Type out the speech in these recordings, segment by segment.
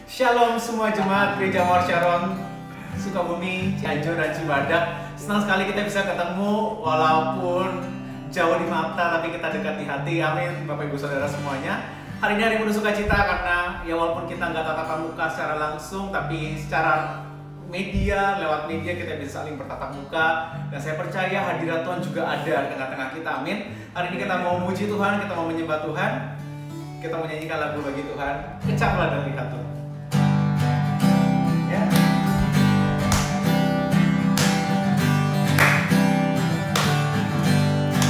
Shalom semua jemaat Gereja Mawar Sharon Sukabumi, Cianjur, dan Cibadak. Senang sekali kita bisa ketemu walaupun jauh di mata tapi kita dekat di hati. Amin Bapak Ibu Saudara semuanya. Hari ini hari penuh sukacita karena ya walaupun kita nggak tatap muka secara langsung, tapi secara media, lewat media kita bisa saling bertatap muka. Dan saya percaya hadirat Tuhan juga ada di tengah-tengah kita. Amin. Hari ini kita mau memuji Tuhan, kita mau menyembah Tuhan, kita mau nyanyikan lagu bagi Tuhan. Kecaplah dan lihat Tuhan. Ya.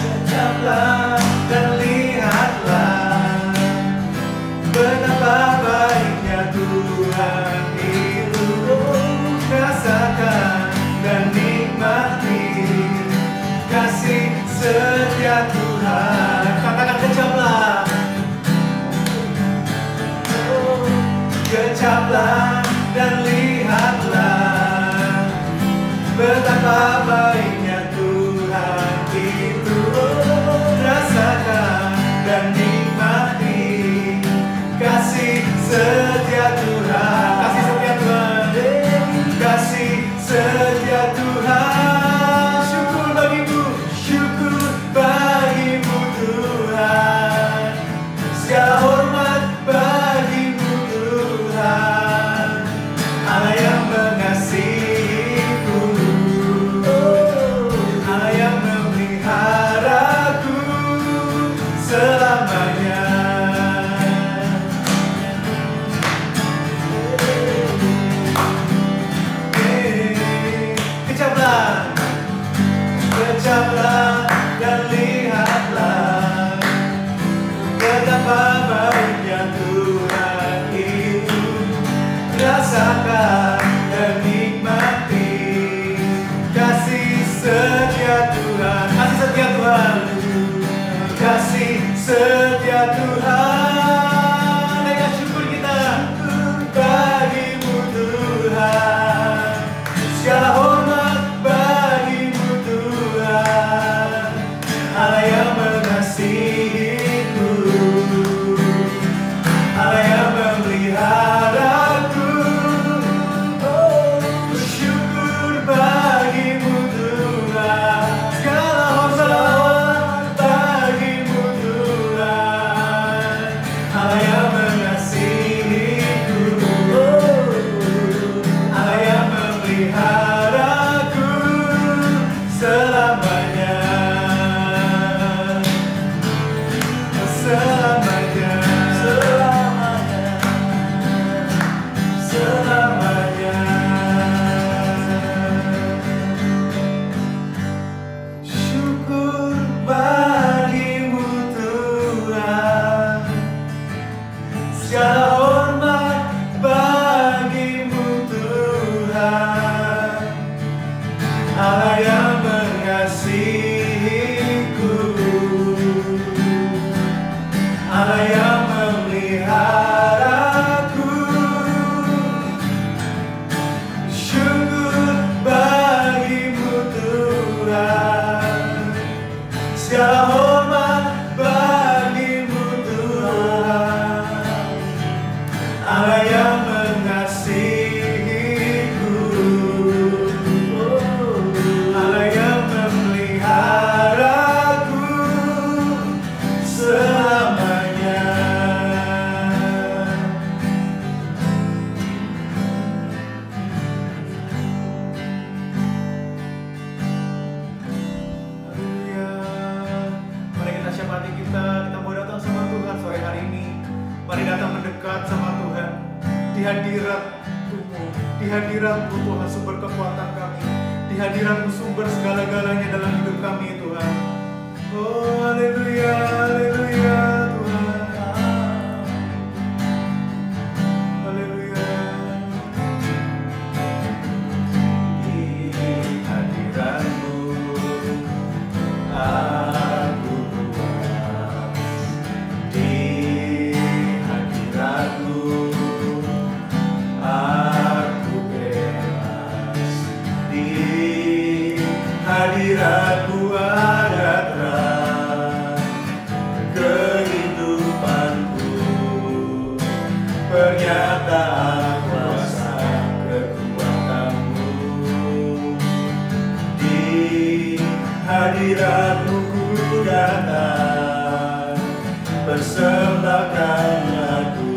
Kecaplah dan lihatlah betapa baiknya Tuhan itu. Rasakan dan nikmati kasih setia Tuhan. Katakan kecaplah. Kecaplah dan lihatlah betapa baiknya Tuhan itu. Rasakan dan nikmati kasih setia Tuhan. Kasih setia Tuhan. Kasih setia Tuhan. Syukur bagimu, syukur bagimu Tuhan. Segala hormat bagimu Tuhan, Allah yang mengasihiku, Allah yang memeliharaku selamanya. Kecaplah, kecaplah dan lihatlah betapa baiknya Tuhan itu. Rasakan dan nikmati kasih setia Tuhan. Kasih setia Tuhan. Kasih setia Tuhan. Dengan syukur kita bagimu Tuhan. Segala hormat bagimu Tuhan, Allah yang mengasihiku, Allah yang memeliharaku. Bersyukur bagimu Tuhan. Segala hormat bagimu Tuhan, Allah yang mengasihiku, Allah yang memeliharaku selamanya. Selamanya, selamanya, selamanya. Syukur bagimu Tuhan. Segala hormat bagimu Tuhan, Allah yang mengasihiku, Allah yang memeliharaku. Syukur bagimu Tuhan. Segala hormat bagimu Tuhan, Allah yang mengasihiku, Allah yang memeliharaku selamanya. Haleluya. Mari kita siapa hati kita mau datang sama Tuhan sore hari ini. Mari datang mendekat sama Tuhan. Di hadirat-Mu, di hadirat-Mu Tuhan sumber kekuatan kami. Di hadirat-Mu sumber segala-galanya dalam hidup kami Tuhan. Oh haleluya, haleluya Tuhan. Haleluya. Di hadirat-Mu aku puas. Di hadirat-Mu aku bebas. Di hadirat-Mu ada terang kehidupanku. Pernyataan hadiratmu ku datang, persembahkan lagu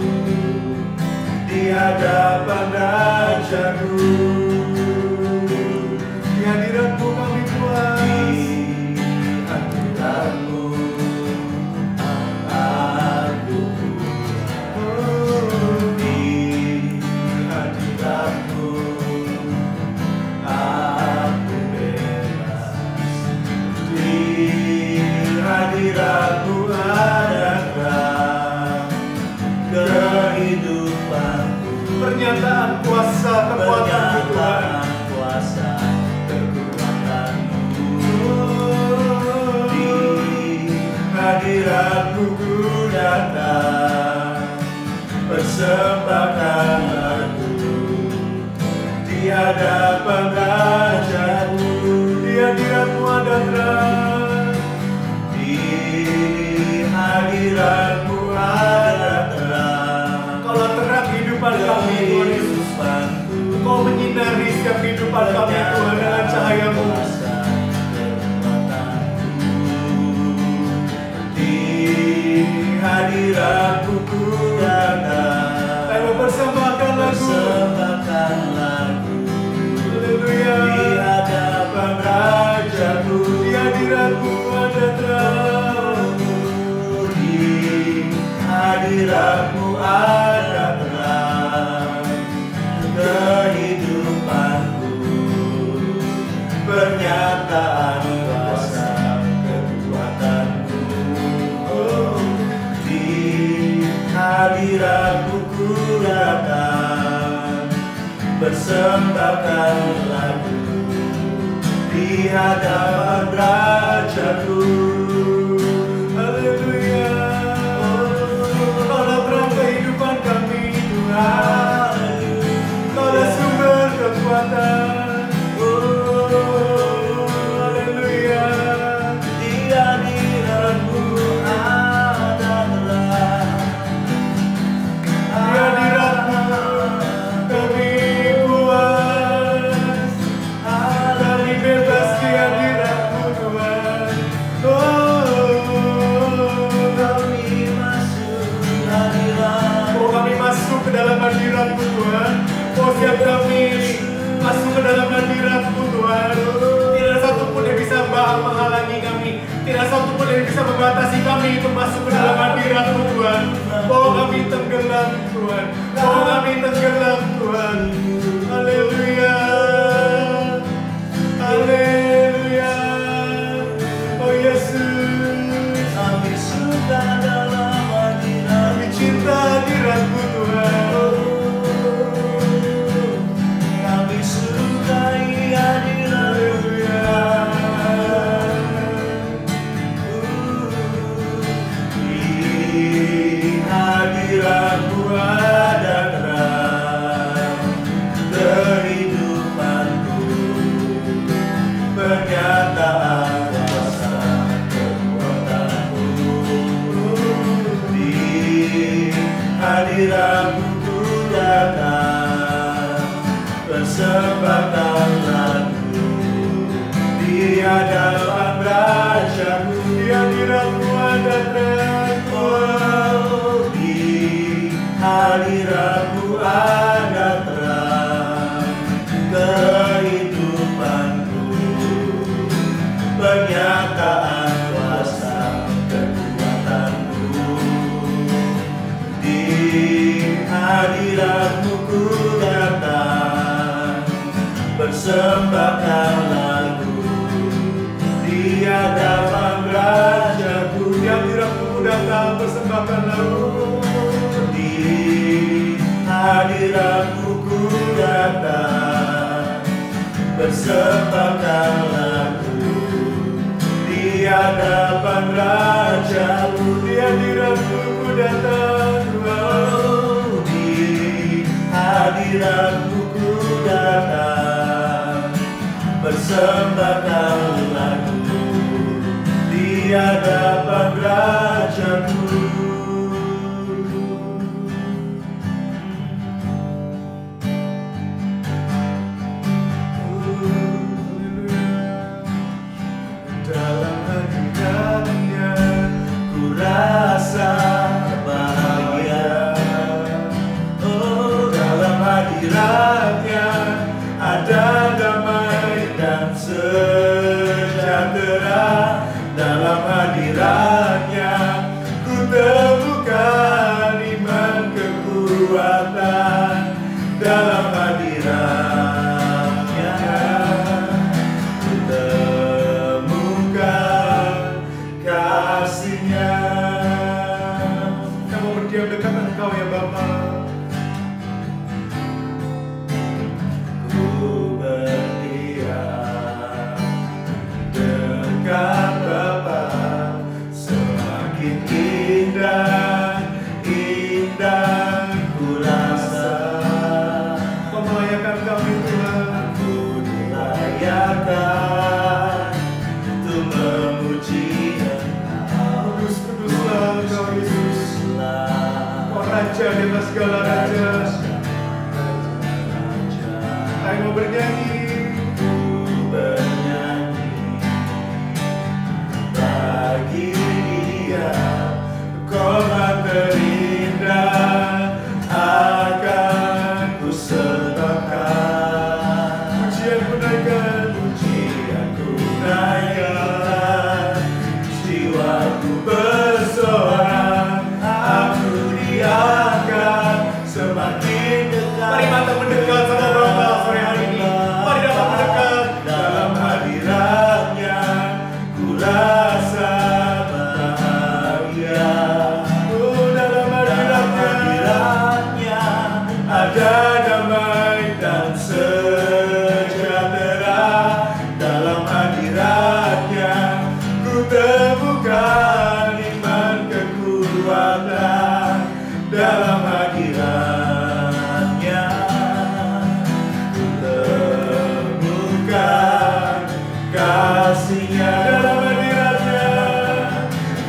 di hadapan Rajaku. Di hadiratmu kami puas. Di hadiratmu aku puas. Di hadiratmu aku bebas. Di hadiratmu ada terang kehidupanku. Pernyataan kuasa kekuatan Tuhan. Pernyataan kuasa kekuatanmu. Di hadiratmu ku datang, persembahkan lagu di hadapan Rajaku. Di hadiratmu ada terang. Di hadiratmu ada terang. Kaulah terang kehidupan kami, Tuhan Yesus. Engkau menyinari setiap kehidupan kami, Tuhan, dengan cahayamu. Di hadiratmu ku datang, Kami mempersembahkan lagu. persembahkan lagu Haleluya. di hadapan Rajaku. Di hadiratmu ada terang. Di hadiratmu ada terang kehidupanku. Pernyataan kuasa kekuatanmu. Di hadiratmu ku datang, persembahkan lagu di hadapan Rajaku. Haleluya. Kaulah terang kehidupan kami, Tuhan. Kaulah sumber kekuatan. Haleluya. Di hadiratmu ada terang. Di hadiratmu kami puas. Kami bebas di hadiratmu, Tuhan. Kami masuk hadirat. Oh, kami masuk ke dalam hadiratmu, Tuhan. Oh, siap kami masuk ke dalam hadiratmu, Tuhan. Tidak satu pun yang bisa menghalangi kami. Tidak satu pun yang bisa membatasi kami untuk masuk ke dalam hadiratmu, Tuhan. Oh, kami tenggelam, Tuhan. Oh, kami tenggelam, Tuhan. Haleluya. Haleluya. Oh, Yesus. Kami suka dalam hadirat. Kami cinta hadiratmu, Tuhan. Kami sukai hadiratmu. Di hadiratmu ada terang kehidupanku. Pernyataan kuasa kekuatanmu. Di hadiratmu ku datang, persembahkan lagu di hadapan Rajaku. Di hadiratmu ada terang, Oh, di hadiratmu ada terang kehidupanku. Pernyataan kuasa kekuatanmu. Di hadiratmu ku datang, persembahkan lagu di hadapan Rajaku. Di hadiratmu datang persembahkan lagu. Di hadiratmu ku datang, persembahkan lagu di hadapan Rajaku. Di hadiratmu ku datang, Tuhan. Di hadiratmu ku datang, persembahkan lagu di hadapan Rajaku. di atas segala raja. Saya mau bernyanyi. Bagi Dia kehormat terindah akan ku serahkan. Pujianku naikkan, jiwaku bersorak, aku diangkat semakin dekat. Mari mata mendekat sama Bapa sore hari ini. Mari dapat mendekat dalam hadiratnya, ku rasa bahagia. Oh, dalam hadiratnya ada damai dan sejahtera. Dalam hadiratnya ku temukan iman kekuatan. Dalam hadiratnya ku temukan kasih-Nya.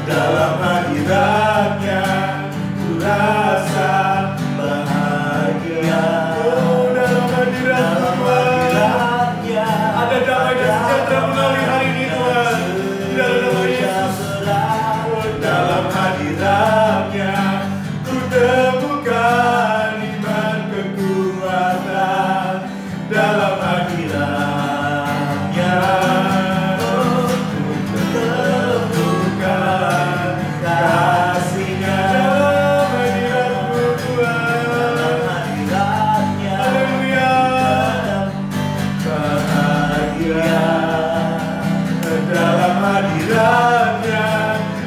Dalam hadiratnya ku rasa bahagia. Oh, dalam hadiratnya ada damai dan sejahtera melalui hari ini Tuhan. Di dalam nama Yesus. Dalam hadiratnya ku temukan iman kekuatan. Dalam hadiratnya ku temukan kasih-Nya. Dalam hadiratmu Tuhan. Dalam hadiratnya Haleluya. bahagia. Dalam hadiratnya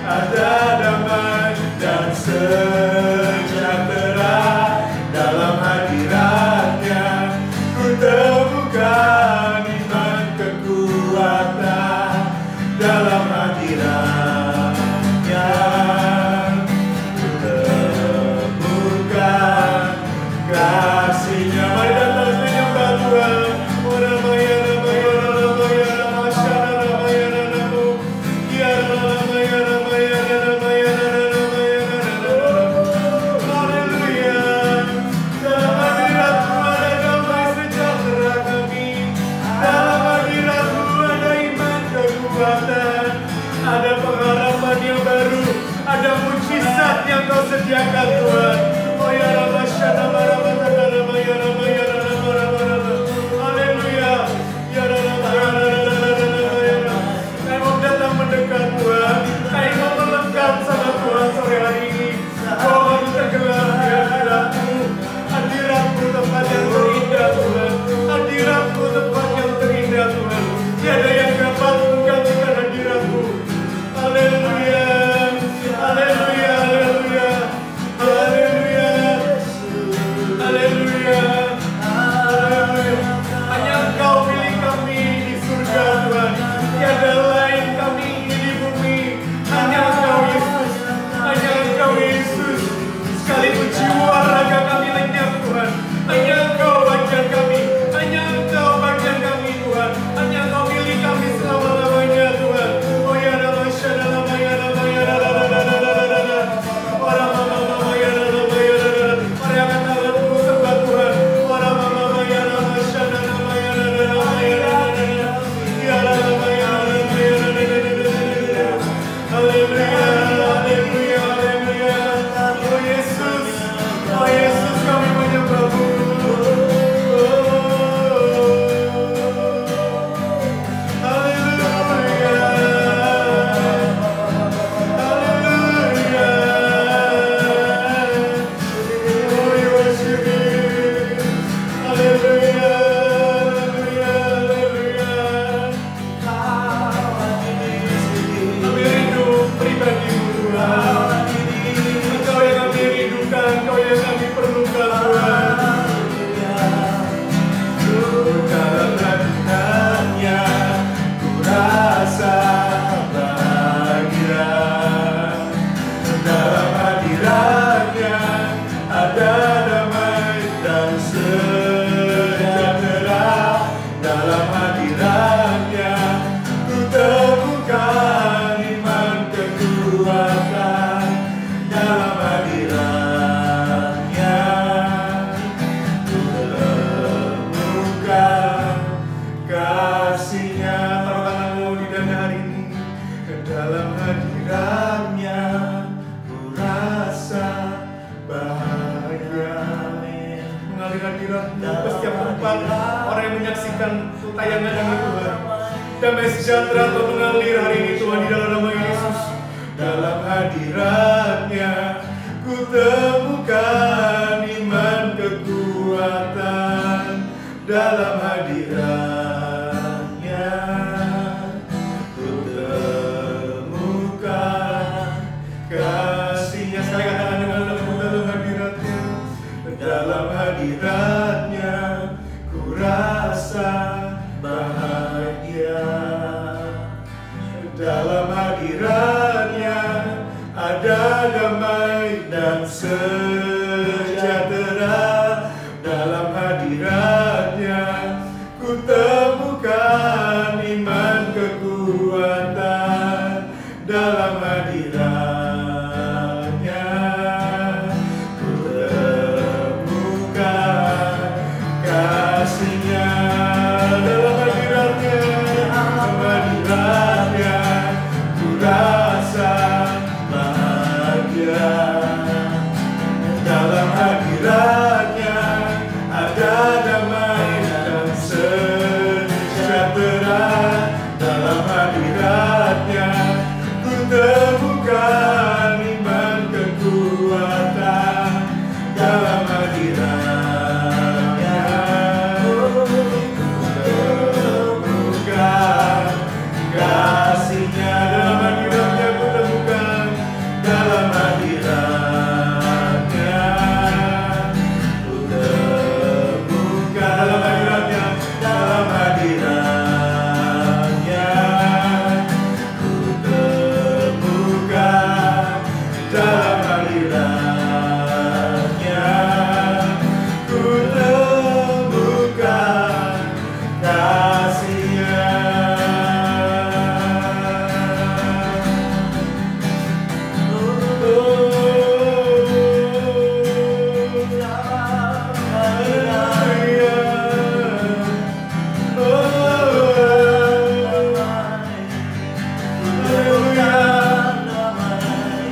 ada damai dan sejahtera. Dalam hadiratnya ku temukan iman kekuatan. Dalam hadiratnya ku temukan kasih-Nya. Mari datang menyembah Tuhan. Oh, Ramaya, Ramaya, Ramaya, Ramasyana, Ramaya, Ramamu. Ya, Ramaya, Ramaya, Ramaya, Ramaya, Ramamu. Haleluya. Dalam hadiratmu ada damai sejahtera kami. Dalam hadiratmu ada iman kekuatan. Ada pengharapan yang baru. Ada mujizat yang Kau sediakan Tuhan. Oh ya Ramasyana, Ramaya, Ramaya, Ramaya, Ramaya. Haleluya. Ya Ramaya, Ramaya. Saya mau datang mendekat Tuhan. Saya mau melekat sama Tuhan sore hari ini. Oh, baru tergelar di hadiratmu. Hadiratmu tempat yang terindah Tuhan. Hadiratmu tempat yang terindah Tuhan. Tiada yang dapat menggantikan hadiratmu. Haleluya. Haleluya. Haleluya. Haleluya. hadirat-Mu ke setiap tempat orang yang menyaksikan tayangan ini Tuhan. Damai sejahtera Tuhan mengalir hari ini Tuhan di dalam nama Yesus. Dalam hadirat-Nya ku temukan iman kekuatan. Dalam hadirat-Nya ku temukan kasih-Nya. Sekali katakan dengan lembut, dalam hadirat-Nya. Dalam hadirat-Nya ku rasa bahagia. Dalam hadirat-Nya ada damai dan sejahtera. Dalam hadirat-Nya ku temukan iman kekuatan. Dalam hadirat-Nya ku temukan kasih-Nya. Dalam hadirat-Nya, dalam hadirat-Nya ku rasa bahagia. Dalam hadirat-Nya ada damai dan sejahtera. Dalam hadirat-Nya ku temukan iman kekuatan. Dalam hadirat-Nya ku temukan kasih-Nya. Dalam hadirat-Nya ku temukan. Dalam hadirat-Nya ku temukan. Dalam hadirat-Nya, dalam hadirat-Nya ku temukan. Dalam hadirat-Nya ku temukan kasih-Nya.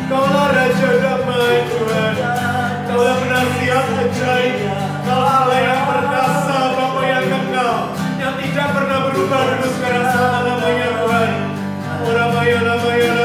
Kaulah Raja damai Tuhan. Kaulah penasihat ajaib. Kaulah Allah yang perkasa, Bapa yang kekal, yang tidak pernah berubah dulu sekarang selama-lamanya Tuhan. Oramaya namanya.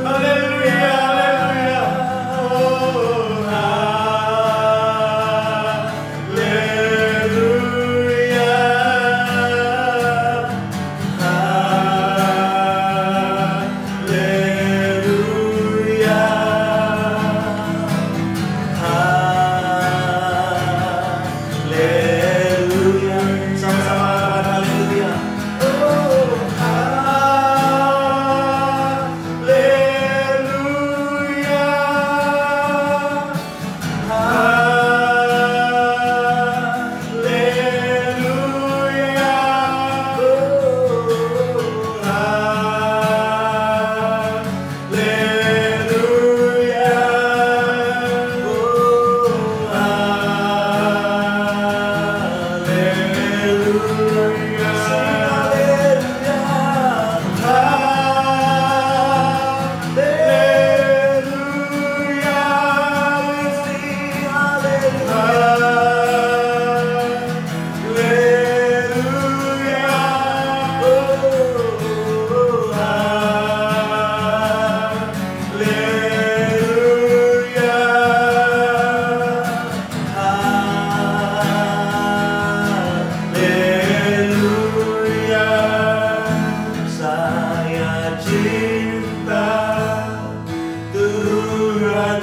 Haleluya, haleluya. Oh.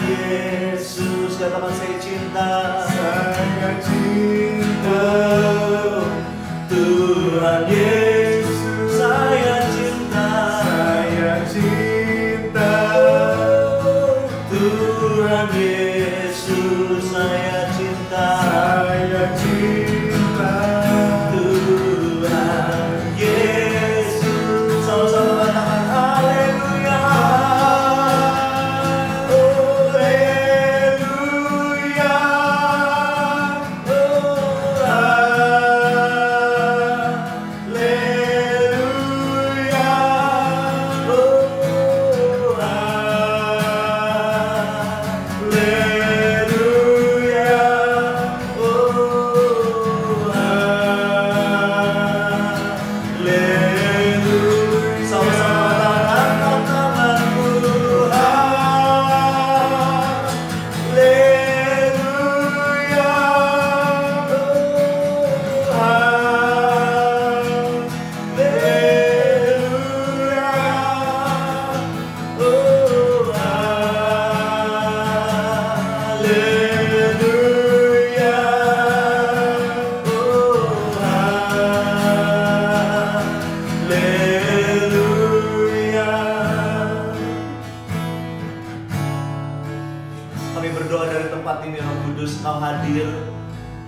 Yesus, katakan saya cinta. Saya cinta Tuhan Yesus, saya cinta. Saya cinta Tuhan Yesus, saya cinta. Saya cinta Tuhan Yesus, sama-sama katakan haleluya. Haleluya. Kami berdoa dari tempat ini, Roh Kudus, Kau hadir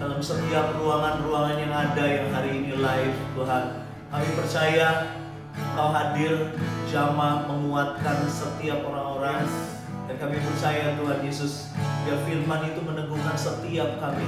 dalam setiap ruangan-ruangan yang ada yang hari ini live, Tuhan. Kami percaya Kau hadir, jamah menguatkan setiap orang-orang. Dan kami percaya Tuhan Yesus, biar firman itu meneguhkan setiap kami.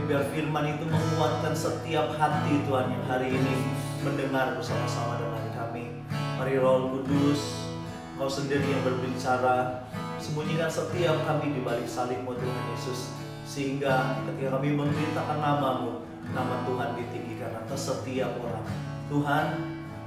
Biar firman itu menguatkan setiap hati Tuhan yang hari ini mendengar bersama-sama dengan kami. Mari Roh Kudus, Kau sendiri yang berbicara. Sembunyikan setiap kami di balik salib-Mu Tuhan Yesus, sehingga ketika kami memberitakan nama-Mu, nama Tuhan ditinggikan atas setiap orang. Tuhan,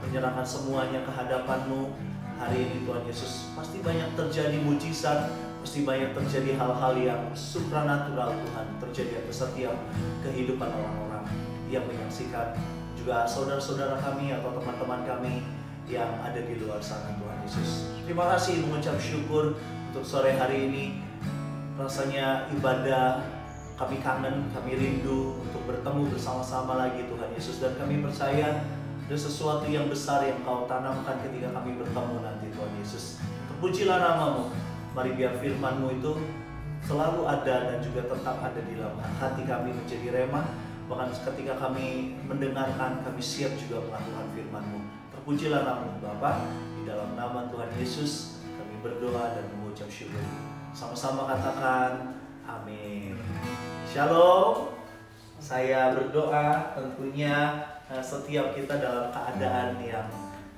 menyerahkan semuanya ke hadapan-Mu hari ini Tuhan Yesus. Pasti banyak terjadi mujizat, pasti banyak terjadi hal-hal yang supranatural Tuhan terjadi atas setiap kehidupan orang-orang yang menyaksikan, juga saudara-saudara kami atau teman-teman kami yang ada di luar sana Tuhan Yesus. Terima kasih, mengucap syukur untuk sore hari ini. Rasanya ibadah kami kangen, kami rindu untuk bertemu bersama-sama lagi Tuhan Yesus. Dan kami percaya ada sesuatu yang besar yang Kau tanamkan ketika kami bertemu nanti Tuhan Yesus. Terpujilah nama-Mu. Mari biar firman-Mu itu selalu ada dan juga tetap ada di dalam hati kami menjadi remah. Bahkan ketika kami mendengarkan, kami siap juga melakukan firman-Mu. Terpujilah nama-Mu Bapa, di dalam nama Tuhan Yesus kami berdoa dan mengucap syukur. Sama-sama katakan amin. Shalom. Saya berdoa tentunya setiap kita dalam keadaan yang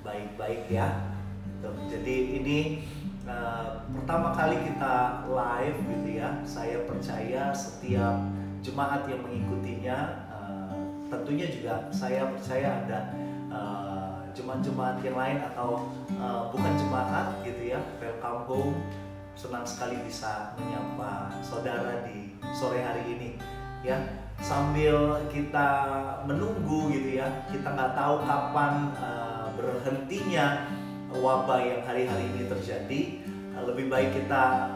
baik-baik ya. Jadi ini pertama kali kita live gitu ya. Saya percaya setiap jemaat yang mengikutinya, tentunya juga saya percaya ada jemaat-jemaat yang lain atau bukan jemaat gitu ya. Welcome home. Senang sekali bisa menyapa saudara di sore hari ini ya. Sambil kita menunggu gitu ya, kita nggak tahu kapan berhentinya wabah yang hari-hari ini terjadi. Lebih baik kita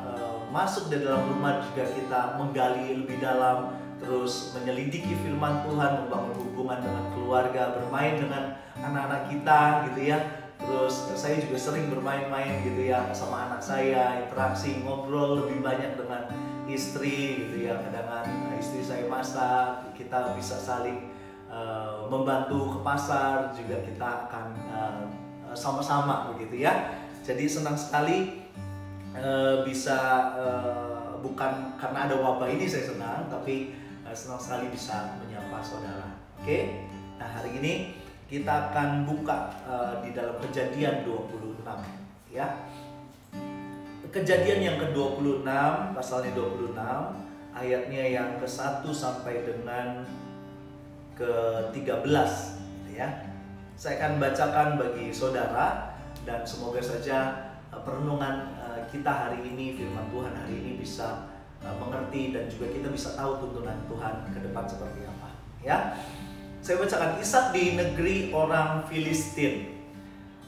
masuk di dalam rumah juga, kita menggali lebih dalam, terus menyelidiki firman Tuhan, membangun hubungan dengan keluarga, bermain dengan anak-anak kita gitu ya. Terus saya juga sering bermain-main gitu ya sama anak saya, interaksi, ngobrol lebih banyak dengan istri gitu ya. Kadang istri saya masak, kita bisa saling membantu ke pasar, juga kita akan sama-sama begitu ya. Jadi senang sekali bisa bukan karena ada wabah ini saya senang, tapi senang sekali bisa menyapa saudara. Oke? Nah, hari ini kita akan buka di dalam Kejadian 26 ya. Kejadian yang ke-26, pasalnya 26, ayatnya yang ke-1 sampai dengan ke-13 ya. Saya akan bacakan bagi saudara dan semoga saja perenungan kita hari ini, firman Tuhan hari ini bisa mengerti dan juga kita bisa tahu tuntunan Tuhan ke depan seperti apa ya. Saya bacakan, Ishak di negeri orang Filistin.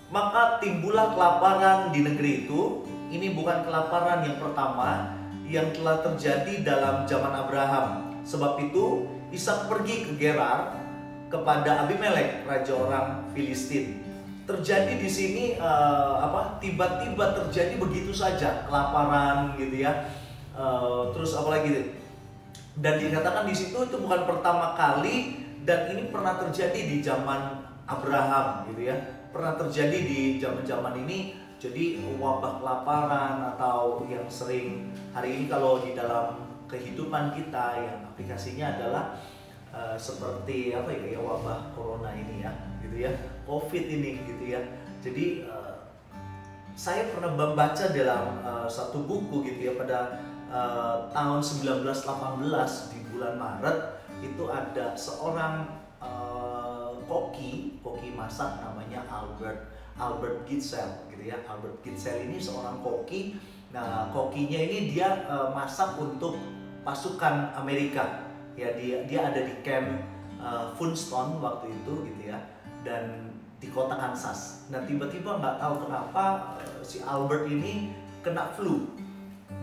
Maka timbullah kelaparan di negeri itu. Ini bukan kelaparan yang pertama yang telah terjadi dalam zaman Abraham. Sebab itu Ishak pergi ke Gerar kepada Abimelek, raja orang Filistin. Terjadi di sini tiba-tiba terjadi begitu saja, kelaparan gitu ya. Terus apalagi, dan dikatakan di situ itu bukan pertama kali, dan ini pernah terjadi di zaman Abraham gitu ya. Pernah terjadi di zaman-zaman ini. Jadi wabah kelaparan atau yang sering hari ini kalau di dalam kehidupan kita yang aplikasinya adalah seperti wabah corona ini ya, gitu ya, COVID ini gitu ya. Jadi saya pernah membaca dalam satu buku gitu ya, pada tahun 1918 di bulan Maret itu ada seorang koki masak namanya Albert Gitzel gitu ya. Albert Gitzel ini seorang koki. Nah, kokinya ini dia masak untuk pasukan Amerika. Ya, dia ada di camp Funston waktu itu gitu ya, dan di kota Kansas. Nah, tiba-tiba nggak tahu kenapa si Albert ini kena flu.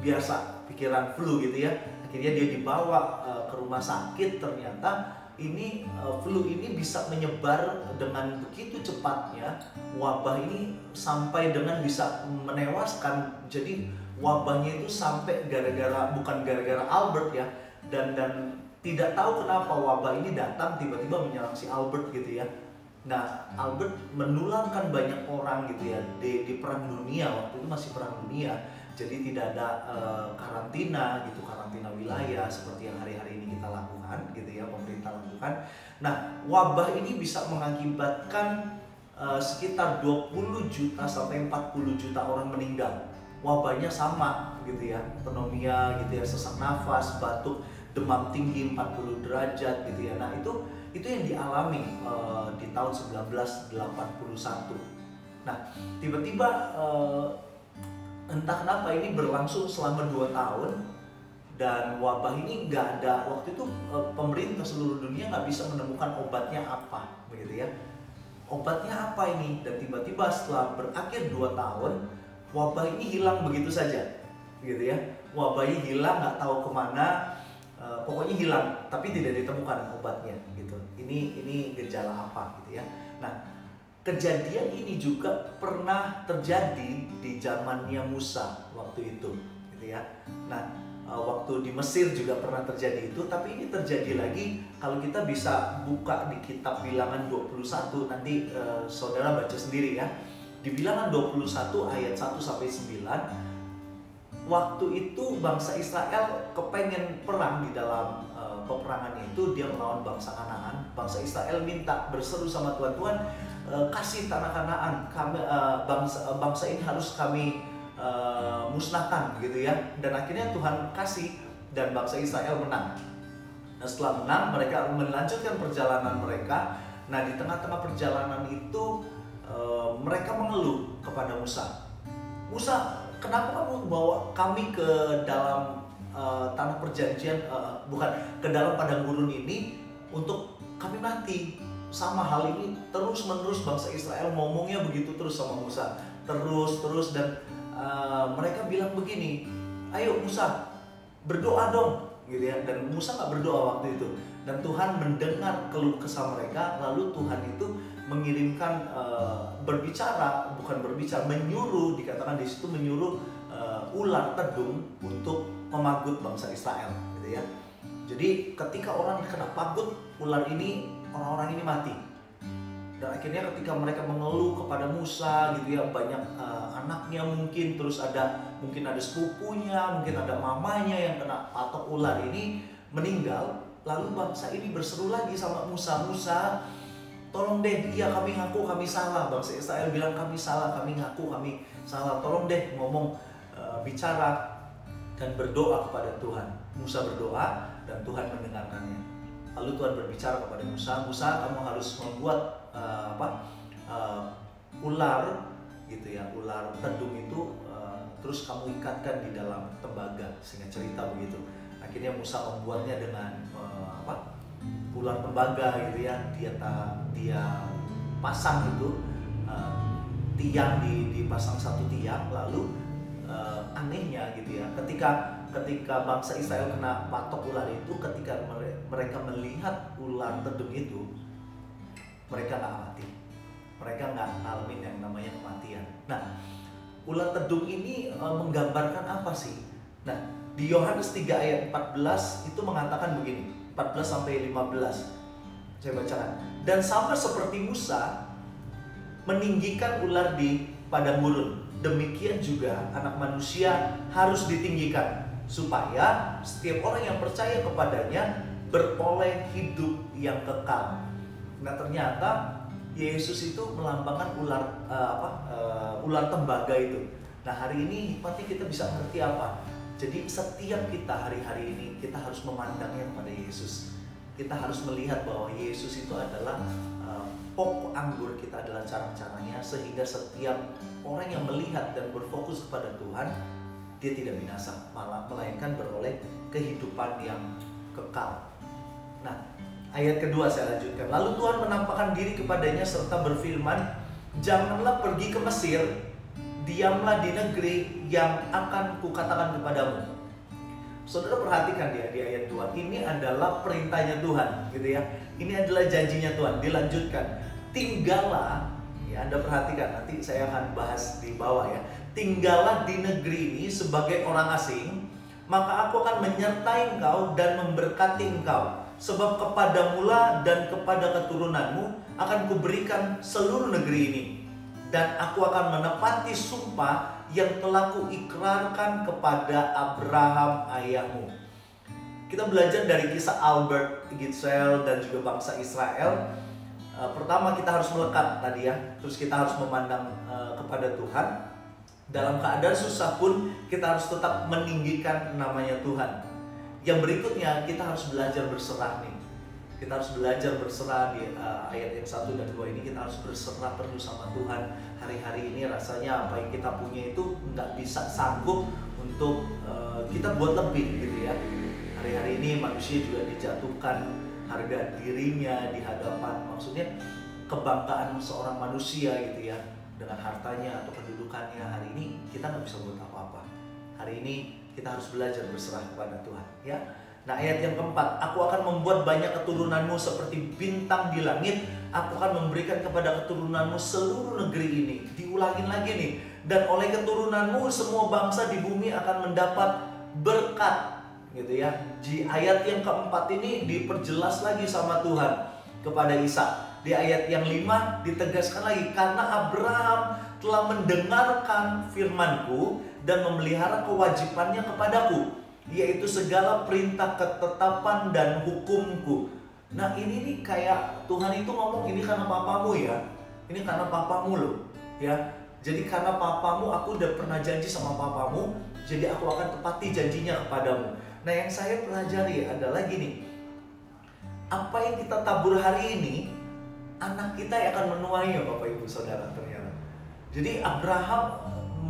Biasa, pikiran flu gitu ya. Akhirnya dia dibawa ke rumah sakit. Ternyata ini flu ini bisa menyebar dengan begitu cepatnya. Wabah ini sampai dengan bisa menewaskan. Jadi wabahnya itu sampai bukan gara-gara Albert ya, dan tidak tahu kenapa wabah ini datang tiba-tiba menyerang si Albert gitu ya. Nah, Albert menularkan banyak orang gitu ya di perang dunia. Waktu itu masih perang dunia, jadi tidak ada karantina gitu, karantina wilayah seperti yang hari-hari ini kita lakukan gitu ya, pemerintah lakukan. Nah, wabah ini bisa mengakibatkan sekitar 20 juta sampai 40 juta orang meninggal. Wabahnya sama gitu ya, pneumonia gitu ya, sesak nafas, batuk, demam tinggi 40 derajat gitu ya. Nah, itu yang dialami di tahun 1981. Nah, tiba-tiba entah kenapa ini berlangsung selama 2 tahun, dan wabah ini nggak ada. Waktu itu pemerintah seluruh dunia nggak bisa menemukan obatnya apa begitu ya. Obatnya apa ini? Dan tiba-tiba setelah berakhir 2 tahun, wabah ini hilang begitu saja gitu ya. Wabahnya hilang, nggak tahu kemana, pokoknya hilang, tapi tidak ditemukan obatnya gitu. Ini gejala apa gitu ya. Nah, kejadian ini juga pernah terjadi di zamannya Musa waktu itu gitu ya. Nah, waktu di Mesir juga pernah terjadi itu, tapi ini terjadi lagi. Kalau kita bisa buka di kitab Bilangan 21, nanti saudara baca sendiri ya. Di Bilangan 21 ayat 1 sampai 9, waktu itu bangsa Israel kepengen perang. Di dalam peperangannya itu dia melawan bangsa Kanaan. Bangsa Israel minta, berseru sama Tuhan, Tuhan kasih tanah Kanaan, kami, bangsa ini harus kami musnahkan gitu ya. Dan akhirnya Tuhan kasih, dan bangsa Israel menang. Nah, setelah menang, mereka melanjutkan perjalanan mereka. Nah, di tengah-tengah perjalanan itu mereka mengeluh kepada Musa. Musa, kenapa kamu bawa kami ke dalam tanah perjanjian, bukan ke dalam padang gurun ini untuk kami mati? Sama hal ini terus-menerus bangsa Israel ngomongnya begitu terus sama Musa, terus, dan mereka bilang begini, ayo Musa, berdoa dong gitu ya. Dan Musa nggak berdoa waktu itu, dan Tuhan mendengar keluh kesah mereka. Lalu Tuhan itu mengirimkan menyuruh, dikatakan di situ menyuruh ular tedung untuk memagut bangsa Israel gitu ya. Jadi ketika orang kena pagut ular ini, orang-orang ini mati. Dan akhirnya ketika mereka mengeluh kepada Musa gitu ya, banyak anaknya mungkin, terus mungkin ada sepupunya, mungkin ada mamanya yang kena patok ular ini meninggal. Lalu bangsa ini berseru lagi sama Musa, Musa, tolong deh, iya kami ngaku kami salah. Bangsa Israel bilang kami salah, kami ngaku kami salah. Tolong deh ngomong, bicara dan berdoa kepada Tuhan. Musa berdoa dan Tuhan mendengarkannya. Lalu Tuhan berbicara kepada Musa, Musa, kamu harus membuat ular gitu ya, ular tedung itu, terus kamu ikatkan di dalam tembaga. Sehingga cerita begitu. Akhirnya Musa membuatnya dengan ular tembaga gitu ya. Dia pasang itu tiang, dipasang satu tiang. Lalu anehnya gitu ya, ketika ketika bangsa Israel kena patok ular itu, ketika mereka melihat ular tedung itu, mereka nggak mati, mereka nggak ngalamin yang namanya kematian. Nah, ular tedung ini menggambarkan apa sih? Nah, di Yohanes 3 ayat 14 itu mengatakan begini, 14 sampai 15. Saya bacakan. Dan sama seperti Musa meninggikan ular di padang gurun, demikian juga Anak Manusia harus ditinggikan, supaya setiap orang yang percaya kepadanya beroleh hidup yang kekal. Nah, ternyata Yesus itu melambangkan ular tembaga itu. Nah, hari ini hikmatnya kita bisa ngerti apa? Jadi setiap kita hari-hari ini kita harus memandangnya kepada Yesus. Kita harus melihat bahwa Yesus itu adalah pokok anggur, kita adalah carang-carangnya, sehingga setiap orang yang melihat dan berfokus kepada Tuhan, dia tidak binasa, malah melainkan beroleh kehidupan yang kekal. Nah, ayat kedua saya lanjutkan. Lalu Tuhan menampakkan diri kepadanya serta berfirman, janganlah pergi ke Mesir, diamlah di negeri yang akan kukatakan kepadamu. Saudara perhatikan dia di ayat 2, ini adalah perintahnya Tuhan, gitu ya. Ini adalah janjinya Tuhan, dilanjutkan. Tinggallah, ya Anda perhatikan, nanti saya akan bahas di bawah ya. Tinggallah di negeri ini sebagai orang asing, maka aku akan menyertai engkau dan memberkati engkau. Sebab kepadamulah dan kepada keturunanmu akan kuberikan seluruh negeri ini. Dan aku akan menepati sumpah yang telah kuikrarkan kepada Abraham ayahmu. Kita belajar dari kisah Albert Gitzel dan juga bangsa Israel. Pertama kita harus melekat tadi ya, terus kita harus memandang kepada Tuhan. Dalam keadaan susah pun kita harus tetap meninggikan namanya Tuhan. Yang berikutnya kita harus belajar berserah nih. Kita harus belajar berserah di ayat yang 1 dan 2 ini. Kita harus berserah penuh sama Tuhan. Hari-hari ini rasanya apa yang kita punya itu nggak bisa sanggup untuk kita buat lebih gitu ya. Hari-hari ini manusia juga dijatuhkan harga dirinya di hadapan, maksudnya kebanggaan seorang manusia gitu ya, dengan hartanya atau kedudukannya. Hari ini kita nggak bisa buat apa-apa. Hari ini kita harus belajar berserah kepada Tuhan ya. Nah, ayat yang keempat, aku akan membuat banyak keturunanmu seperti bintang di langit. Aku akan memberikan kepada keturunanmu seluruh negeri ini. Diulangin lagi nih. Dan oleh keturunanmu semua bangsa di bumi akan mendapat berkat. Gitu ya. Di ayat yang keempat ini diperjelas lagi sama Tuhan kepada Ishak. Di ayat yang 5 ditegaskan lagi, karena Abraham telah mendengarkan firmanku dan memelihara kewajibannya kepadaku, yaitu segala perintah, ketetapan, dan hukumku. Nah, ini nih kayak Tuhan itu ngomong, ini karena papamu ya. Ini karena papamu loh ya. Jadi karena papamu, aku udah pernah janji sama papamu, jadi aku akan tepati janjinya kepadamu. Nah, yang saya pelajari adalah gini, apa yang kita tabur hari ini, anak kita yang akan menuai ya Bapak Ibu Saudara ternyata. Jadi Abraham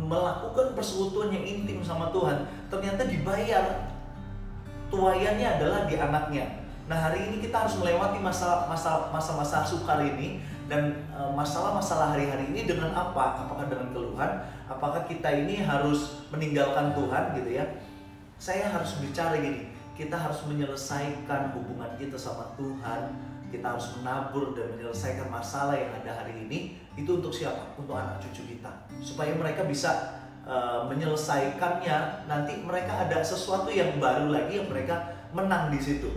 melakukan persekutuan yang intim sama Tuhan, ternyata dibayar. Tuaiannya adalah di anaknya. Nah, hari ini kita harus melewati masa-masa sukar ini dan masalah-masalah hari-hari ini dengan apa? Apakah dengan keluhan? Apakah kita ini harus meninggalkan Tuhan gitu ya? Saya harus bicara gini, kita harus menyelesaikan hubungan kita sama Tuhan. Kita harus menabur dan menyelesaikan masalah yang ada hari ini. Itu untuk siapa? Untuk anak cucu kita, supaya mereka bisa menyelesaikannya. Nanti mereka ada sesuatu yang baru lagi yang mereka menang di situ.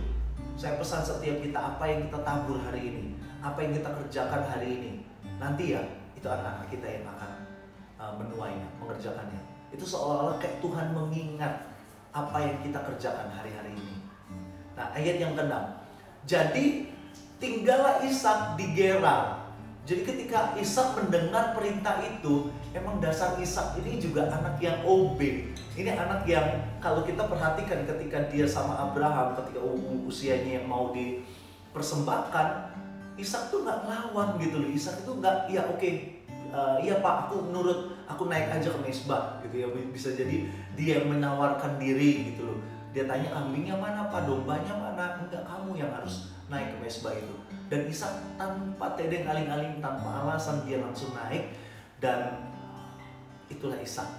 Saya pesan setiap kita, apa yang kita tabur hari ini, apa yang kita kerjakan hari ini, nanti ya itu anak-anak kita yang akan menuainya, mengerjakannya. Itu seolah-olah kayak Tuhan mengingat apa yang kita kerjakan hari-hari ini. Nah, ayat yang ke-6, jadi tinggallah Ishak di Gerar. Jadi ketika Ishak mendengar perintah itu, emang dasar Ishak ini juga anak yang obey. Ini anak yang kalau kita perhatikan ketika dia sama Abraham, ketika usianya yang mau dipersembahkan, Ishak tuh nggak ngelawan gitu loh. Ishak itu nggak, ya oke, iya Pak, aku nurut, aku naik aja ke mezbah gitu ya. Bisa jadi dia yang menawarkan diri gitu loh. Dia tanya, kambingnya mana Pak, dombanya mana? Enggak, kamu yang harus naik ke mezbah itu. Dan Ishak tanpa tedeng aling-aling, tanpa alasan dia langsung naik. Dan itulah Ishak.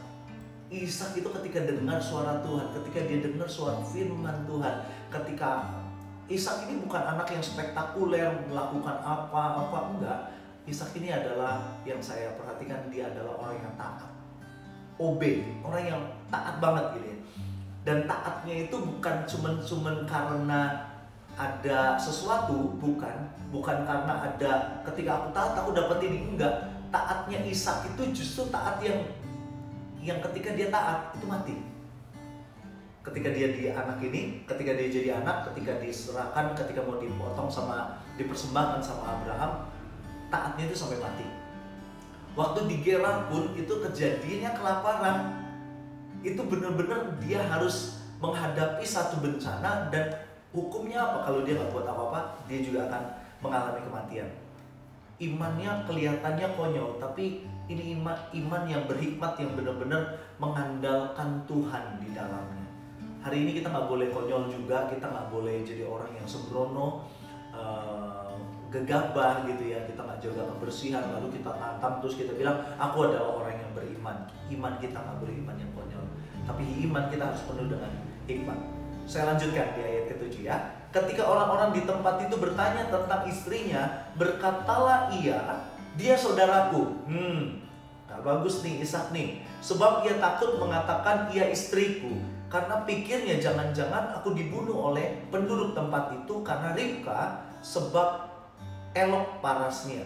Ishak itu ketika dengar suara Tuhan, ketika dia dengar suara firman Tuhan, ketika Ishak ini bukan anak yang spektakuler, melakukan apa-apa, enggak. Ishak ini adalah, yang saya perhatikan, dia adalah orang yang taat, obey, orang yang taat banget gitu ya. Dan taatnya itu bukan cuman karena ada sesuatu, bukan karena ada ketika aku taat aku dapat ini, enggak. Taatnya Ishak itu justru taat yang ketika dia taat itu mati. Ketika dia ketika dia jadi anak, ketika diserahkan, ketika mau dipotong dipersembahkan sama Abraham, taatnya itu sampai mati. Waktu di Gerar pun itu kejadiannya kelaparan. Itu benar-benar dia harus menghadapi satu bencana, dan hukumnya apa? Kalau dia nggak buat apa-apa, dia juga akan mengalami kematian. Imannya kelihatannya konyol, tapi ini iman yang berhikmat, yang benar-benar mengandalkan Tuhan di dalamnya. Hari ini kita nggak boleh konyol juga, kita nggak boleh jadi orang yang sembrono, gegabah gitu ya. Kita nggak jaga kebersihan, lalu kita tantang terus kita bilang aku adalah orang yang beriman. Iman kita nggak boleh iman yang konyol, tapi iman kita harus penuh dengan hikmat. Saya lanjutkan di ayat ke-7 ya. Ketika orang-orang di tempat itu bertanya tentang istrinya, berkatalah dia saudaraku. Gak bagus nih Ishak nih. Sebab ia takut mengatakan ia istriku, karena pikirnya jangan-jangan aku dibunuh oleh penduduk tempat itu karena Ribka, sebab elok parasnya.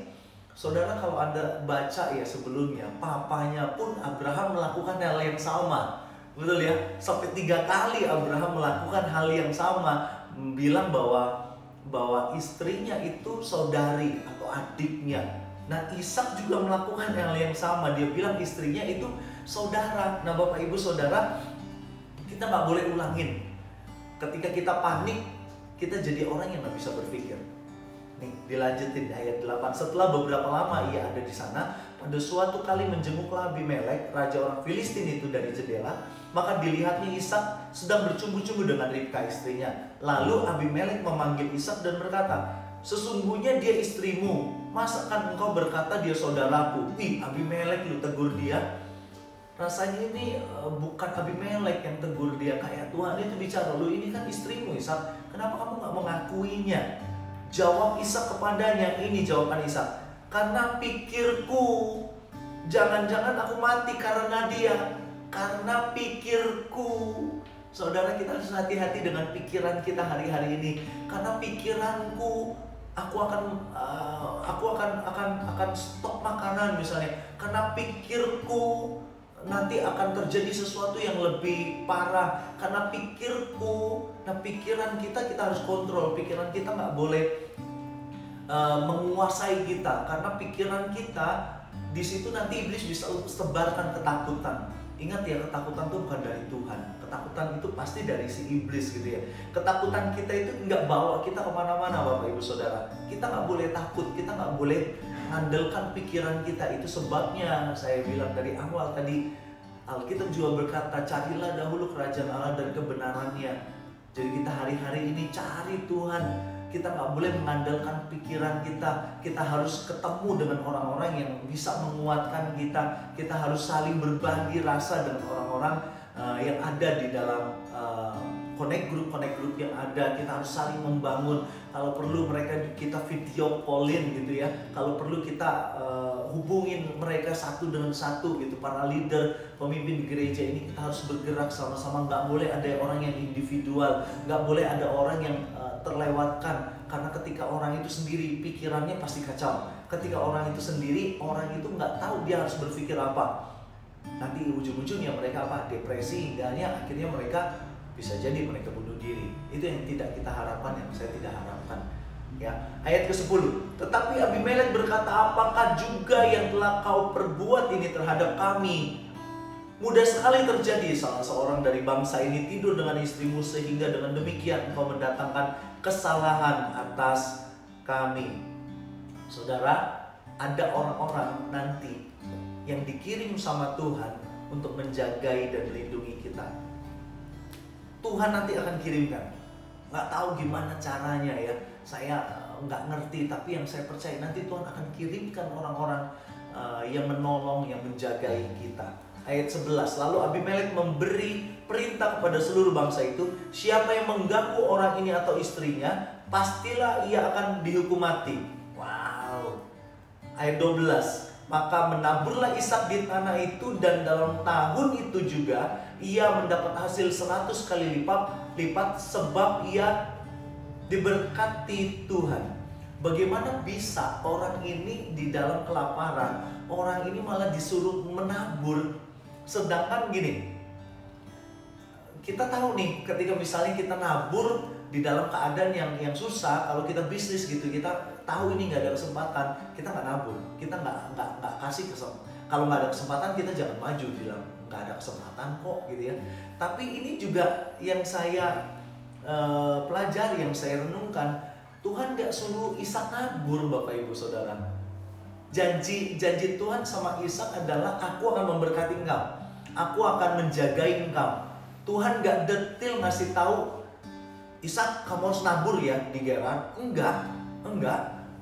Saudara, kalau Anda baca ya sebelumnya, papanya pun Abraham melakukan hal yang sama. Betul ya? Sampai 3 kali Abraham melakukan hal yang sama, bilang bahwa istrinya itu saudari atau adiknya. Nah, Ishak juga melakukan hal yang sama. Dia bilang istrinya itu saudara. Nah, Bapak Ibu Saudara, kita nggak boleh ulangin. Ketika kita panik, kita jadi orang yang nggak bisa berpikir. Nih, dilanjutin ayat 8. Setelah beberapa lama ia ada di sana, pada suatu kali menjenguklah Abimelek, raja orang Filistin itu dari jendela. Maka dilihatnya Ishak sedang bercumbu-cumbu dengan Ribka istrinya. Lalu Abimelek memanggil Ishak dan berkata, sesungguhnya dia istrimu, masakan engkau berkata dia saudaraku? Ih, Abimelek, lu tegur dia. Rasanya ini bukan Abimelek yang tegur dia, kayak Tuhan itu bicara, lu ini kan istrimu Ishak, kenapa kamu gak mengakuinya? Jawab Ishak kepadanya, ini jawaban Ishak, karena pikirku, jangan-jangan aku mati karena dia. Karena pikirku. Saudara, kita harus hati-hati dengan pikiran kita hari-hari ini. Karena pikiranku, aku akan stok makanan misalnya. Karena pikirku nanti akan terjadi sesuatu yang lebih parah. Karena pikirku. Nah, pikiran kita harus kontrol. Pikiran kita nggak boleh menguasai kita. Karena pikiran kita, di situ nanti iblis bisa sebarkan ketakutan. Ingat ya, ketakutan itu bukan dari Tuhan. Ketakutan itu pasti dari si iblis gitu ya. Ketakutan kita itu nggak bawa kita kemana-mana, Bapak Ibu Saudara. Kita nggak boleh takut, kita nggak boleh mengandalkan pikiran kita. Itu sebabnya saya bilang dari awal tadi, Alkitab juga berkata, carilah dahulu kerajaan Allah dan kebenarannya. Jadi kita hari-hari ini cari Tuhan. Kita nggak boleh mengandalkan pikiran kita. Kita harus ketemu dengan orang-orang yang bisa menguatkan kita. Kita harus saling berbagi rasa dengan orang-orang yang ada di dalam connect group yang ada. Kita harus saling membangun. Kalau perlu kita video callin gitu ya. Kalau perlu kita hubungin mereka satu dengan satu gitu. Para leader, pemimpin di gereja ini kita harus bergerak sama-sama. Nggak boleh ada orang yang individual. Nggak boleh ada orang yang terlewatkan. Karena ketika orang itu sendiri, pikirannya pasti kacau. Ketika orang itu sendiri, orang itu nggak tahu dia harus berpikir apa. Nanti ujung-ujungnya mereka apa? Depresi, hingganya akhirnya mereka bisa jadi mereka bunuh diri. Itu yang tidak kita harapkan, yang saya tidak harapkan. Ya, ayat ke-10. Tetapi Abimelek berkata, apakah juga yang telah kau perbuat ini terhadap kami? Mudah sekali terjadi salah seorang dari bangsa ini tidur dengan istrimu, sehingga dengan demikian engkau mendatangkan kesalahan atas kami. Saudara, ada orang-orang nanti yang dikirim sama Tuhan untuk menjagai dan melindungi kita. Tuhan nanti akan kirimkan. Nggak tahu gimana caranya ya, saya nggak ngerti, tapi yang saya percaya nanti Tuhan akan kirimkan orang-orang yang menolong, yang menjagai kita. ayat 11. Lalu Abimelek memberi perintah kepada seluruh bangsa itu, siapa yang mengganggu orang ini atau istrinya, pastilah ia akan dihukum mati. Wow. Ayat 12. Maka menaburlah Ishak di tanah itu, dan dalam tahun itu juga ia mendapat hasil 100 kali lipat sebab ia diberkati Tuhan. Bagaimana bisa orang ini di dalam kelaparan, orang ini malah disuruh menabur? Sedangkan gini, kita tahu nih ketika misalnya kita nabur di dalam keadaan yang susah, kalau kita bisnis gitu, kita tahu ini nggak ada kesempatan, kita nggak nabur, kita nggak kasih kesempatan. Kalau nggak ada kesempatan, kita jangan maju, bilang nggak ada kesempatan kok gitu ya. Tapi ini juga yang saya pelajari, yang saya renungkan, Tuhan nggak suruh Ishak nabur, Bapak Ibu Saudara. Janji Tuhan sama Ishak adalah, aku akan memberkati engkau, aku akan menjagai engkau. Tuhan nggak detail ngasih tahu, Ishak kamu harus nabur ya di Gerar. Enggak.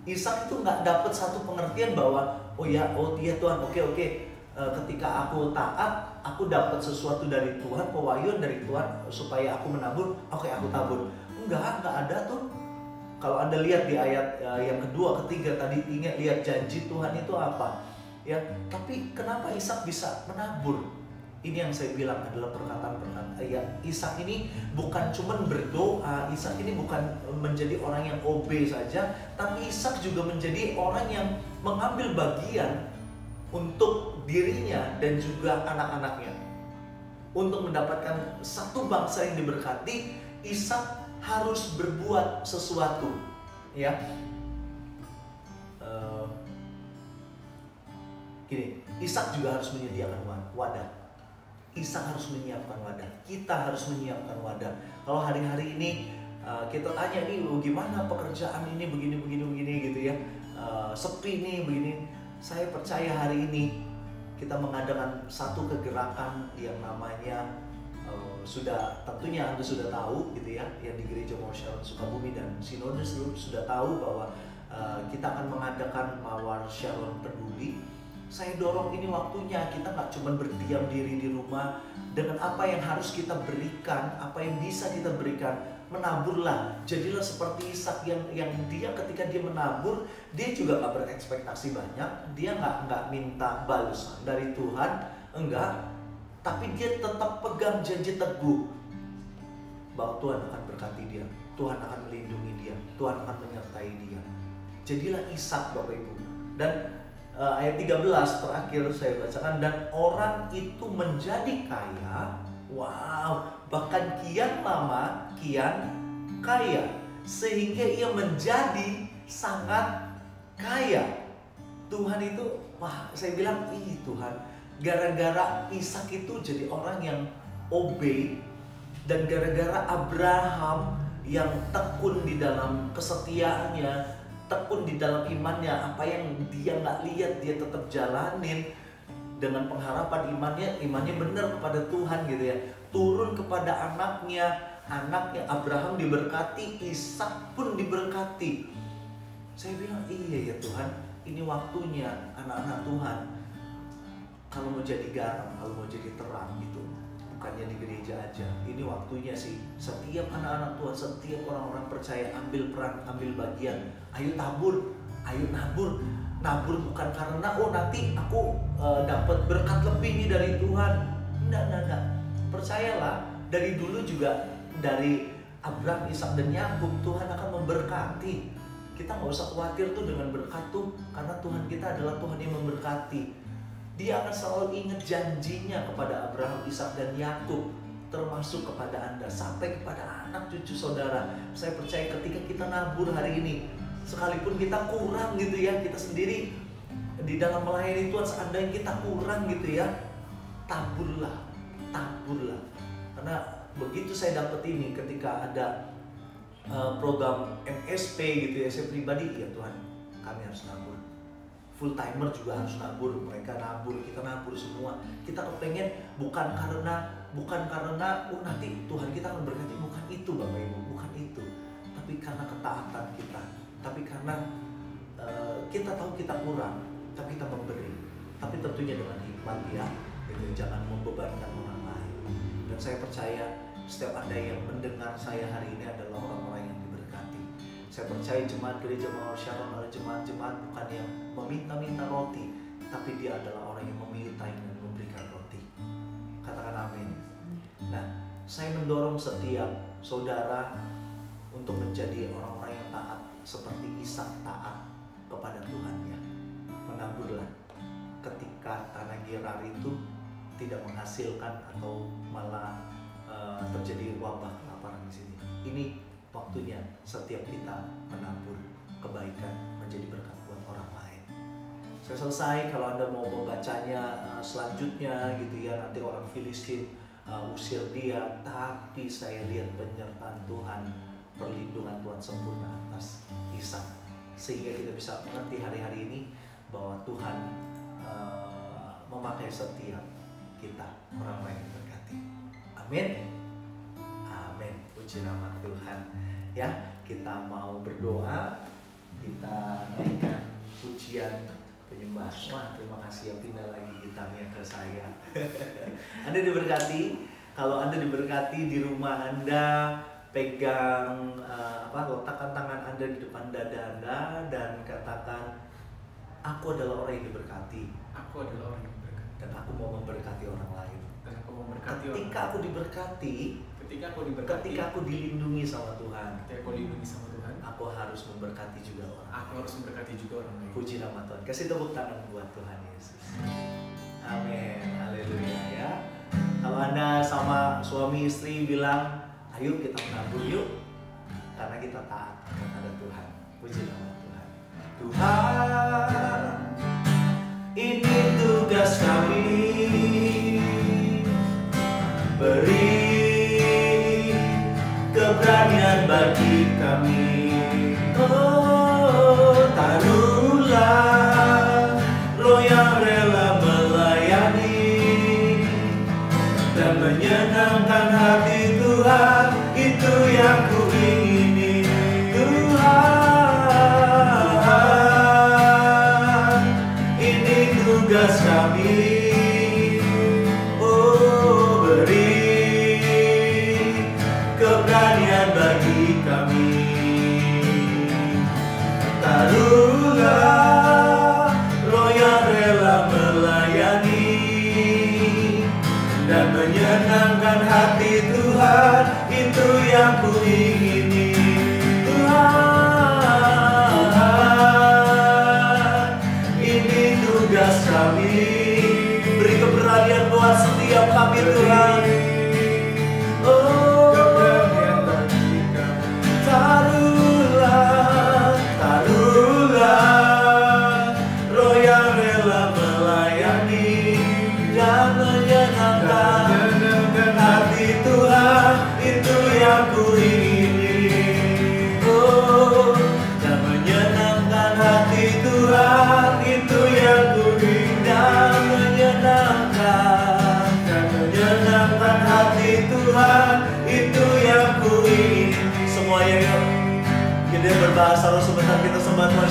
Ishak itu nggak dapat satu pengertian bahwa oh iya Tuhan, oke. Ketika aku taat, aku dapat sesuatu dari Tuhan, pewahyuan dari Tuhan supaya aku menabur. Oke, aku tabur. Enggak ada tuh. Kalau Anda lihat di ayat yang kedua, ketiga tadi, ingat lihat janji Tuhan itu apa? Ya, tapi kenapa Ishak bisa menabur? Ini yang saya bilang adalah perkataan-perkataan. Ya, Ishak ini bukan cuma berdoa, Ishak ini bukan menjadi orang yang obey saja, tapi Ishak juga menjadi orang yang mengambil bagian untuk dirinya dan juga anak-anaknya. Untuk mendapatkan satu bangsa yang diberkati, Ishak harus berbuat sesuatu, ya. Gini, Ishak juga harus menyediakan wadah. Ishak harus menyiapkan wadah. Kita harus menyiapkan wadah. Kalau hari-hari ini kita tanya nih, gimana pekerjaan ini begini gitu ya, sepi nih begini. Saya percaya hari ini kita mengadakan satu kegerakan yang namanya sudah tentunya Anda sudah tahu gitu ya, yang di Gereja Mawar Shalom Sukabumi dan Sinode seluruh sudah tahu bahwa kita akan mengadakan Mawar Shalom Peduli. Saya dorong ini waktunya kita nggak cuma berdiam diri di rumah dengan apa yang harus kita berikan, apa yang bisa kita berikan. Menaburlah, jadilah seperti Ishak yang dia ketika dia menabur, dia juga nggak berekspektasi banyak, dia nggak minta balasan dari Tuhan, enggak. Tapi dia tetap pegang janji teguh bahwa Tuhan akan berkati dia, Tuhan akan melindungi dia, Tuhan akan menyertai dia. Jadilah Ishak, Bapak Ibu. Dan ayat 13 terakhir saya bacakan, dan orang itu menjadi kaya, wow, bahkan kian lama kian kaya, sehingga ia menjadi sangat kaya. Tuhan itu, wah, saya bilang, Tuhan, gara-gara Ishak itu jadi orang yang obey, dan gara-gara Abraham yang tekun di dalam kesetiaannya, tekun di dalam imannya, apa yang dia nggak lihat dia tetap jalanin dengan pengharapan imannya benar kepada Tuhan gitu ya, turun kepada anaknya Abraham diberkati, Ishak pun diberkati. Saya bilang, iya ya Tuhan, ini waktunya anak-anak Tuhan kalau mau jadi garam, kalau mau jadi terang gitu, bukannya di gereja aja. Ini waktunya sih setiap anak-anak Tuhan, setiap orang-orang percaya ambil peran, ambil bagian. Ayo tabur, ayo nabur. Nabur bukan karena nanti aku dapat berkat lebih nih dari Tuhan. Enggak. Percayalah, dari dulu juga dari Abraham, Ishak dan Yakub, Tuhan akan memberkati. Kita nggak usah khawatir tuh dengan berkat tuh, karena Tuhan kita adalah Tuhan yang memberkati. Dia akan selalu ingat janjinya kepada Abraham, Ishak dan Yakub, termasuk kepada Anda, sampai kepada anak cucu saudara. Saya percaya ketika kita nabur hari ini, sekalipun kita kurang gitu ya, kita sendiri di dalam melayani Tuhan, seandainya kita kurang gitu ya, taburlah. Karena begitu saya dapat ini ketika ada program MSP gitu ya, saya pribadi, ya Tuhan, kami harus nabur. Full timer juga harus nabur, mereka nabur, kita nabur semua. Kita kepengen bukan karena nanti Tuhan kita akan berkati, bukan itu Bapak Ibu, bukan itu. Tapi karena ketaatan kita, tapi karena kita tahu kita kurang, tapi kita memberi. Tapi tentunya dengan hikmat ya, gitu. Jangan membebankan orang lain. Dan saya percaya setiap Anda yang mendengar saya hari ini adalah orang-orang yang diberkati. Saya percaya jemaat Gereja Mawar Sharon adalah jemaat-jemaat bukan yang meminta-minta roti, tapi dia adalah orang yang meminta dan memberikan roti. Katakan amin. Nah, saya mendorong setiap saudara untuk menjadi orang-orang yang taat seperti Ishak taat kepada Tuhannya. Menaburlah ketika tanah Gerar itu tidak menghasilkan atau malah terjadi wabah kelaparan di sini. Ini waktunya setiap kita menabur kebaikan menjadi berkat buat orang lain. Saya selesai. Kalau Anda mau membacanya selanjutnya gitu ya, nanti orang Filistin usir dia, tapi saya lihat penyertaan Tuhan, perlindungan Tuhan sempurna atas Ishak, sehingga kita bisa mengerti hari-hari ini bahwa Tuhan memakai setiap kita orang-orang yang berkati. Amin. Amin. Puji nama Tuhan. Ya, kita mau berdoa, kita naikkan pujian penyembah. Wah, terima kasih ya, pindah lagi gitarnya ke saya. Anda diberkati. Kalau Anda diberkati di rumah Anda, pegang letakkan tangan Anda di depan dada Anda dan katakan, aku adalah orang yang diberkati. Aku adalah orang yang diberkati. Dan aku mau memberkati orang lain. Dan aku mau memberkati orang. Ketika aku diberkati, ketika aku dilindungi sama Tuhan, ketika aku dilindungi sama Tuhan, aku harus memberkati juga orang. aku harus memberkati juga orang lain. Puji nama Tuhan. Kasih tepuk tangan buat Tuhan Yesus. Amin. Haleluya ya. Kalau Anda sama suami istri bilang, ayo kita menabur yuk, karena kita taat kepada Tuhan. Puji nama Tuhan. Tuhan, ini tugas kami, beri keberanian bagi kami. Oh, taruhlah roh yang rela melayani dan menyenangkan hati Tuhan, itu yang ku ingini. Tuhan, ini tugas kami. Oh, beri keberanian bagi kami. Taruhlah roh yang rela melayani dan menyenangkan hati Tuhan, itu yang ku ingini. Tuhan, ini tugas kami. Beri keberanian buat setiap kami Tuhan. Oh, taruhlah roh yang rela melayani dan menyenangkan hati Tuhan, itu yang ku ingini. Oh, dan menyenangkan hati Tuhan, itu yang ku ingini. Dan menyenangkan hati Tuhan, itu yang ku ingini. Semuanya yuk. Kita berbahasa roh sebentar, kita sembah Tuhan.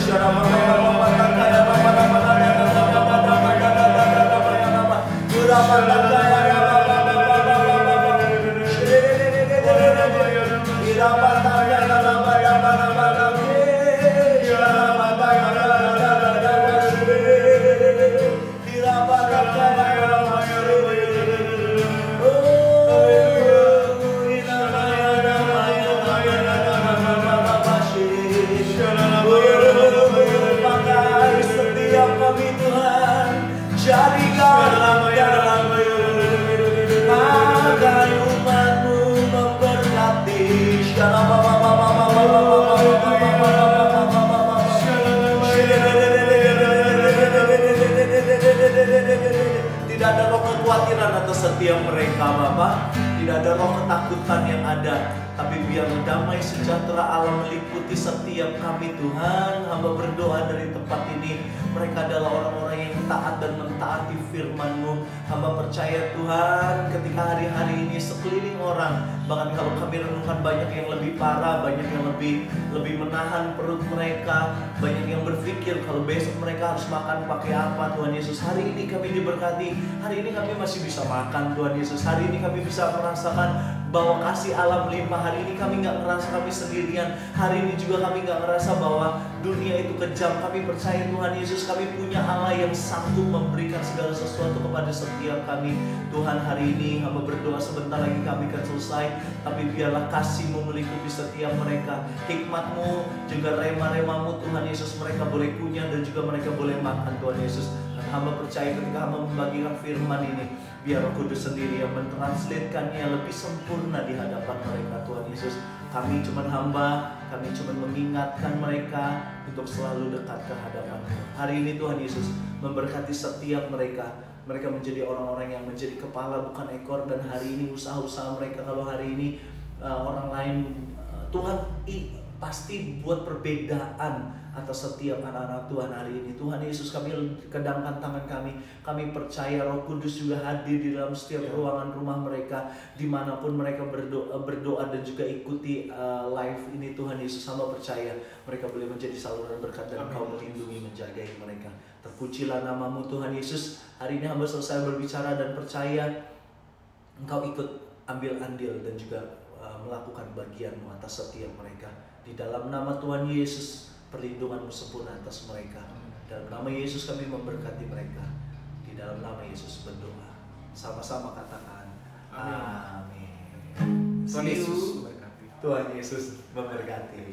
Tidak ada roh kekhawatiran atas setiap mereka, Bapak. Tidak ada roh ketakutan yang ada tapi biar damai sejahtera Allah meliputi setiap kami Tuhan. Hamba berdoa dari tempat ini, mereka adalah orang-orang yang taat dan mentaati firman-Mu. Hamba percaya Tuhan, ketika hari-hari ini sekeliling orang, bahkan kalau kami renungkan, banyak yang lebih parah, banyak yang lebih menahan perut mereka, banyak yang berpikir kalau besok mereka harus makan pakai apa. Tuhan Yesus, hari ini kami diberkati, hari ini kami masih bisa makan Tuhan Yesus, hari ini kami bisa merasakan bahwa kasih Allah melimpah. Hari ini kami nggak ngerasa kami sendirian. Hari ini juga kami nggak ngerasa bahwa dunia itu kejam. Kami percaya Tuhan Yesus, kami punya Allah yang sanggup memberikan segala sesuatu kepada setiap kami. Tuhan, hari ini hamba berdoa, sebentar lagi kami akan selesai, tapi biarlah kasih-Mu melingkupi setiap mereka, hikmat-Mu juga rema-rema-Mu Tuhan Yesus, mereka boleh kunyah dan juga mereka boleh makan Tuhan Yesus. Dan hamba percaya ketika hamba membagikan firman ini, biar Roh Kudus sendiri yang mentranslatekannya lebih sempurna di hadapan mereka Tuhan Yesus. Kami cuma hamba, kami cuma mengingatkan mereka untuk selalu dekat ke hadapan-Mu. Hari ini Tuhan Yesus memberkati setiap mereka. Mereka menjadi orang-orang yang menjadi kepala bukan ekor. Dan hari ini usaha-usaha mereka, kalau hari ini orang lain, Tuhan pasti buat perbedaan atas setiap anak-anak Tuhan hari ini. Tuhan Yesus, kami kedangkan tangan kami. Kami percaya Roh Kudus juga hadir di dalam setiap ruangan rumah mereka, dimanapun mereka berdoa dan juga ikuti live ini. Tuhan Yesus, hamba percaya mereka boleh menjadi saluran berkat dan Engkau melindungi, menjagai mereka. Terpujilah nama-Mu Tuhan Yesus. Hari ini hamba selesai berbicara dan percaya Engkau ikut ambil andil dan juga melakukan bagian-Mu atas setiap mereka. Di dalam nama Tuhan Yesus, perlindungan-Mu sempurna atas mereka. Dalam nama Yesus kami memberkati mereka. Di dalam nama Yesus berdoa. Sama-sama katakan amin. Tuhan Yesus memberkati. Tuhan Yesus memberkati.